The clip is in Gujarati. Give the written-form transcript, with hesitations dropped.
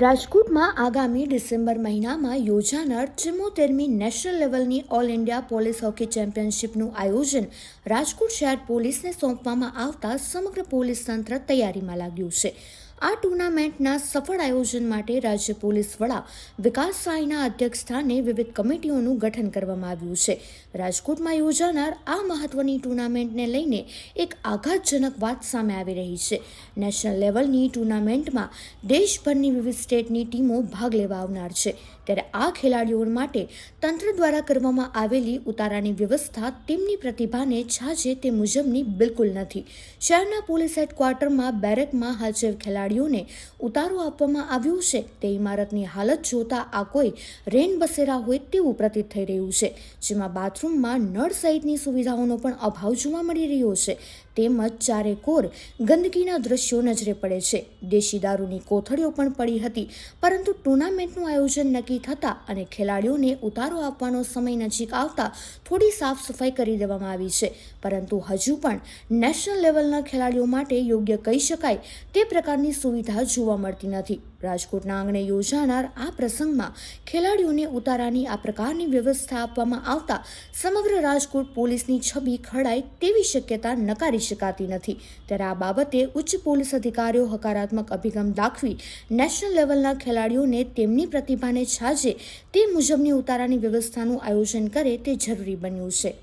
રાજકોટમાં આગામી ડિસેમ્બર મહિનામાં યોજાનાર 74મી નેશનલ લેવલની ઓલ ઇન્ડિયા પોલીસ હોકી ચેમ્પિયનશિપનું આયોજન રાજકોટ શહેર પોલીસને સોંપવામાં આવતા સમગ્ર પોલીસ તંત્ર તૈયારીમાં લાગ્યું છે. આ ટુર્નામેન્ટના સફળ આયોજન માટે રાજ્ય પોલીસ વડા વિકાસ સાયના અધ્યક્ષસ્થાને વિવિધ કમિટીઓનું ગઠન કરવામાં આવ્યું છે. રાજકોટમાં યોજાનાર આ મહત્વની ટુર્નામેન્ટને લઈને એક આઘાતજનક વાત સામે આવી રહી છે. નેશનલ લેવલની ટુર્નામેન્ટમાં દેશભરની વિવિધ સ્ટેટની ટીમો ભાગ લેવા આવનાર છે. ત્યારે આ ખેલાડીઓ માટે તંત્ર દ્વારા કરવામાં આવેલી ઉતારાની વ્યવસ્થા તેમની પ્રતિભાને છાજે તે મુજબની બિલકુલ નથી. શહેરના પોલીસ હેડક્વાર્ટરમાં બેરેકમાં હાજર ખેલાડીઓને ઉતારો આપવામાં આવ્યો છે. તે ઇમારતની હાલત જોતા આ કોઈ રેન બસેરા હોય તેવું પ્રતીત થઈ રહ્યું છે, જેમાં બાથરૂમમાં નળ સહિતની સુવિધાઓનો પણ અભાવ જોવા મળી રહ્યો છે. તેમજ ચારેકોર ગંદકીના દ્રશ્યો નજરે પડે છે. દેશી દારૂની કોથળીઓ પણ પડી હતી, પરંતુ ટુર્નામેન્ટનું આયોજન નક્કી થતાં અને ખેલાડીઓને ઉતારો આપવાનો સમય નજીક આવતા થોડી સાફ સફાઈ કરી દેવામાં આવી છે, પરંતુ હજુ પણ નેશનલ લેવલના ખેલાડીઓ માટે યોગ્ય કહી શકાય તે પ્રકારની સુવિધા જોવા મળતી નથી. રાજકોટના આંગણે યોજાનાર આ પ્રસંગમાં ખેલાડીઓને ઉતારાની આ પ્રકારની વ્યવસ્થા આપવામાં આવતા સમગ્ર રાજકોટ પોલીસની છબી ખરડાય તેવી શક્યતા નકારી શકાતી નથી. ત્યારે આ બાબતે ઉચ્ચ પોલીસ અધિકારીઓ હકારાત્મક અભિગમ દાખવી નેશનલ લેવલના ખેલાડીઓને તેમની પ્રતિભાને છાજે તે મુજબની ઉતારાની વ્યવસ્થાનું આયોજન કરે તે જરૂરી બન્યું છે.